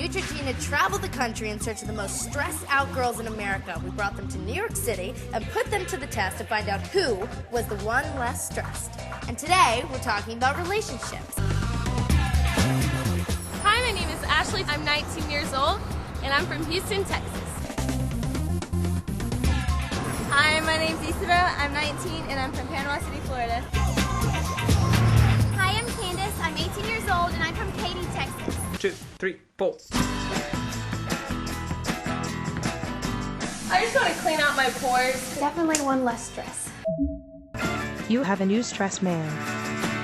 Neutrogena traveled the country in search of the most stressed out girls in America. We brought them to New York City and put them to the test to find out who was the one less stressed. And today, we're talking about relationships. Hi, my name is Ashley. I'm 19 years old, and I'm from Houston, Texas. Hi, my name's Isabel. I'm 19, and I'm from Panama City, Florida. Hi, I'm Candace. I'm 18 years old, and I'm from Katy, Texas. 2, 3, 4. I just want to clean out my pores. Definitely one less stress. You have a new stress man.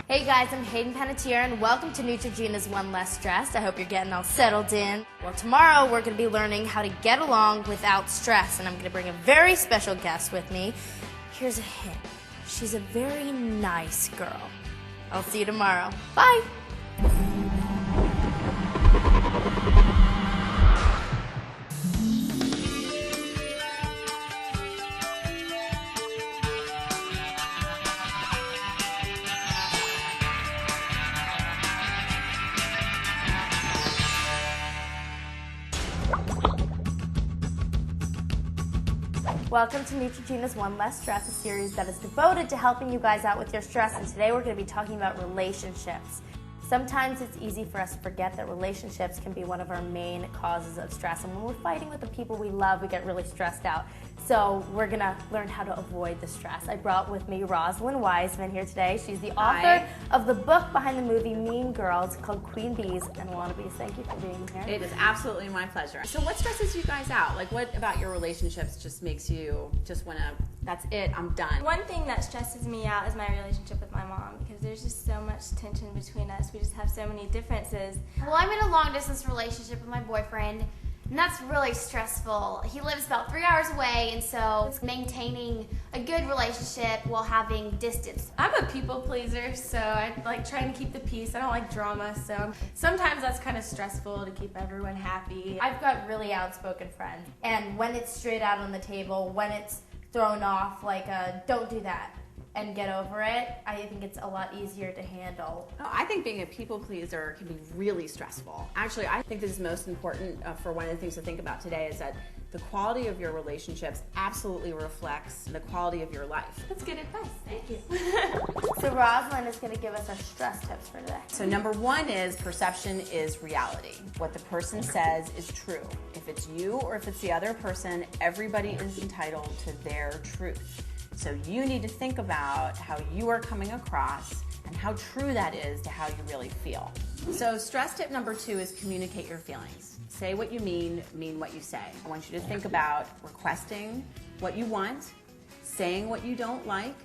Hey guys, I'm Hayden Panettiere, and welcome to Neutrogena's One Less Stressed. I hope you're getting all settled in. Well, tomorrow we're going to be learning how to get along without stress, and I'm going to bring a very special guest with me. Here's a hint. She's a very nice girl. I'll see you tomorrow. Bye! Welcome to Neutrogena's One Less Stress, a series that is devoted to helping you guys out with your stress, and today we're going to be talking about relationships. Sometimes it's easy for us to forget that relationships can be one of our main causes of stress, and when we're fighting with the people we love, we get really stressed out. So we're going to learn how to avoid the stress. I brought with me Rosalind Wiseman here today. She's the author of the book behind the movie Mean Girls called Queen Bees and Wannabes. Thank you for being here. It is absolutely my pleasure. So what stresses you guys out? Like, what about your relationships just makes you just want to, that's it, I'm done? One thing that stresses me out is my relationship with my mom, because there's just so much tension between us. We just have so many differences. Well, I'm in a long-distance relationship with my boyfriend, and that's really stressful. He lives about 3 hours away, and so it's maintaining a good relationship while having distance. I'm a people pleaser, so I like trying to keep the peace. I don't like drama, so sometimes that's kind of stressful to keep everyone happy. I've got really outspoken friends, and when it's straight out on the table, when it's thrown off like a don't do that and get over it, I think it's a lot easier to handle. Oh, I think being a people pleaser can be really stressful. Actually, I think this is most important for one of the things to think about today is that the quality of your relationships absolutely reflects the quality of your life. That's good advice. Thank you. So Rosalind is going to give us our stress tips for today. So number one is perception is reality. What the person says is true. If it's you or if it's the other person, everybody is entitled to their truth. So you need to think about how you are coming across and how true that is to how you really feel. So stress tip number 2 is communicate your feelings. Say what you mean what you say. I want you to think about requesting what you want, saying what you don't like,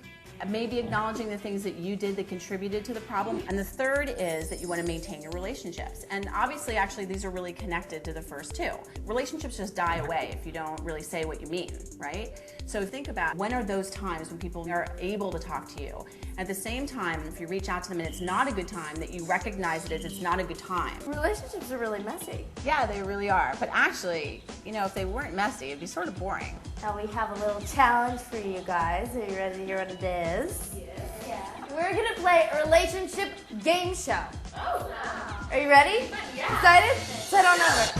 maybe acknowledging the things that you did that contributed to the problem. And the third is that you want to maintain your relationships. And obviously, actually, these are really connected to the first two. Relationships just die away if you don't really say what you mean, right? So think about when are those times when people are able to talk to you. At the same time, if you reach out to them and it's not a good time, that you recognize that it's not a good time. Relationships are really messy. Yeah, they really are. But actually, you know, if they weren't messy, it'd be sort of boring. Now we have a little challenge for you guys. Are you ready to hear what it is? Yeah. We're going to play a relationship game show. Oh, wow. Are you ready? Yeah. Excited? Set on over.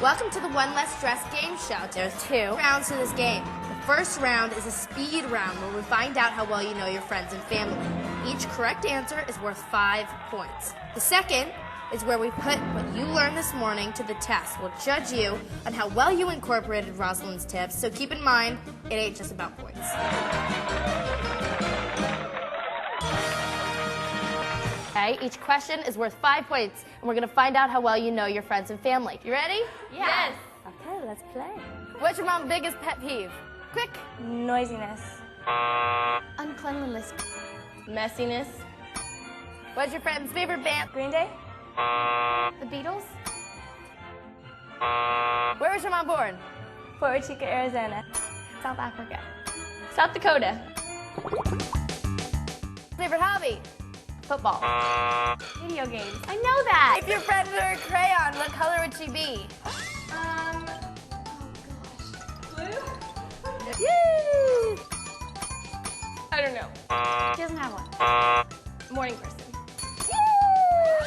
Welcome to the One Less Stress game show. There's 2 rounds to this game. The first round is a speed round where we find out how well you know your friends and family. Each correct answer is worth 5 points. The second is where we put what you learned this morning to the test. We'll judge you on how well you incorporated Rosalind's tips, so keep in mind, it ain't just about points. Okay, each question is worth 5 points, and we're going to find out how well you know your friends and family. You ready? Yes. Okay, let's play. What's your mom's biggest pet peeve? Quick. Noisiness. Uncleanliness. Messiness. What's your friend's favorite band? Green Day? The Beatles. Where was your mom born? Puerto Rico, Arizona. South Africa. South Dakota. Favorite hobby? Football. Video games. I know that. If your friend were a crayon, what color would she be? Yay! I don't know. She doesn't have one. Morning person. Yay!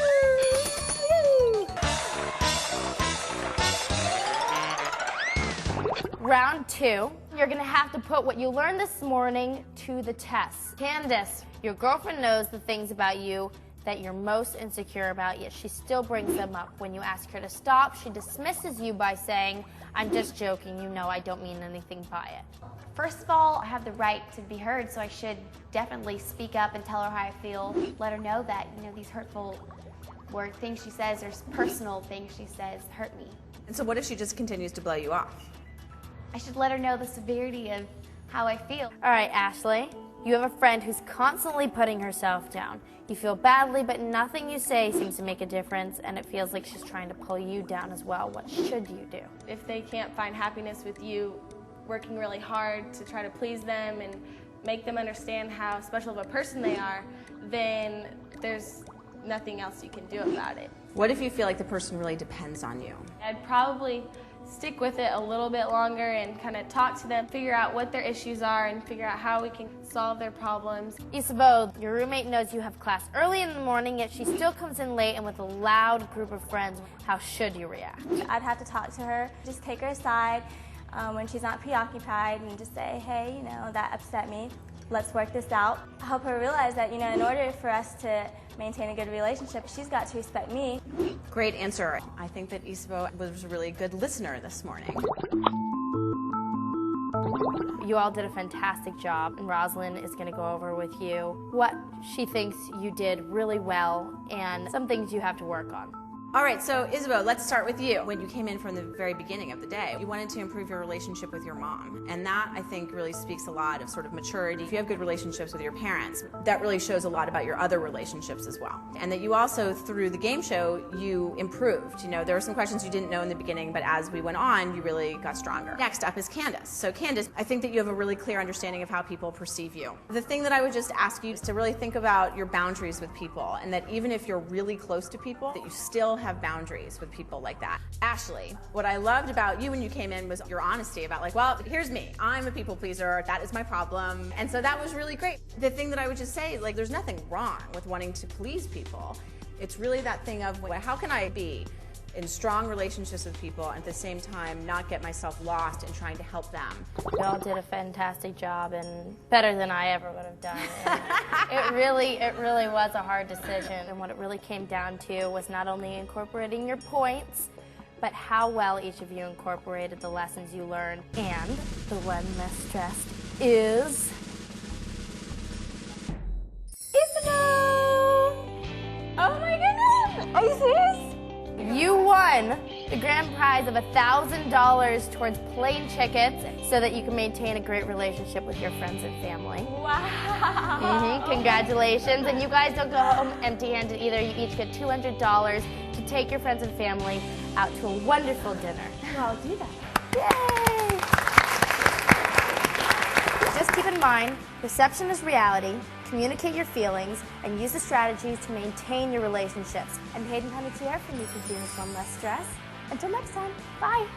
round 2, you're gonna have to put what you learned this morning to the test. Candace, your girlfriend knows the things about you that you're most insecure about, yet she still brings them up. When you ask her to stop, she dismisses you by saying, "I'm just joking, you know I don't mean anything by it." First of all, I have the right to be heard, so I should definitely speak up and tell her how I feel. Let her know that, these hurtful things she says, or personal things she says, hurt me. And so what if she just continues to blow you off? I should let her know the severity of how I feel. All right, Ashley, you have a friend who's constantly putting herself down. You feel badly, but nothing you say seems to make a difference, and it feels like she's trying to pull you down as well. What should you do? If they can't find happiness with you working really hard to try to please them and make them understand how special of a person they are, then there's nothing else you can do about it. What if you feel like the person really depends on you? I'd probably stick with it a little bit longer and kind of talk to them, figure out what their issues are, and figure out how we can solve their problems. Isabel, your roommate knows you have class early in the morning, yet she still comes in late and with a loud group of friends. How should you react? I'd have to talk to her, just take her aside when she's not preoccupied and just say, hey, that upset me. Let's work this out. Help her realize that, in order for us to maintain a good relationship, she's got to respect me. Great answer. I think that Isabel was a really good listener this morning. You all did a fantastic job, and Rosalind is going to go over with you what she thinks you did really well and some things you have to work on. All right, so Isabel, let's start with you. When you came in from the very beginning of the day, you wanted to improve your relationship with your mom. And that, I think, really speaks a lot of sort of maturity. If you have good relationships with your parents, that really shows a lot about your other relationships as well. And that you also, through the game show, you improved. There were some questions you didn't know in the beginning, but as we went on, you really got stronger. Next up is Candace. So Candace, I think that you have a really clear understanding of how people perceive you. The thing that I would just ask you is to really think about your boundaries with people, and that even if you're really close to people, that you still have boundaries with people like that. Ashley, what I loved about you when you came in was your honesty about well, here's me. I'm a people pleaser. That is my problem. And so that was really great. The thing that I would just say, there's nothing wrong with wanting to please people. It's really that thing of, how can I be in strong relationships with people and at the same time not get myself lost in trying to help them. You all did a fantastic job, and better than I ever would have done. And it really was a hard decision, and what it really came down to was not only incorporating your points, but how well each of you incorporated the lessons you learned. And the one less stressed is Isabel! Oh my goodness! Are you serious? You won the grand prize of $1,000 towards plane tickets so that you can maintain a great relationship with your friends and family. Wow! Congratulations. And you guys don't go home empty-handed either. You each get $200 to take your friends and family out to a wonderful dinner. Well, I'll do that. Yay! Just keep in mind, perception is reality. Communicate your feelings and use the strategies to maintain your relationships. I'm Hayden Panettiere from Neutrogena's One Less Stress. Until next time, bye!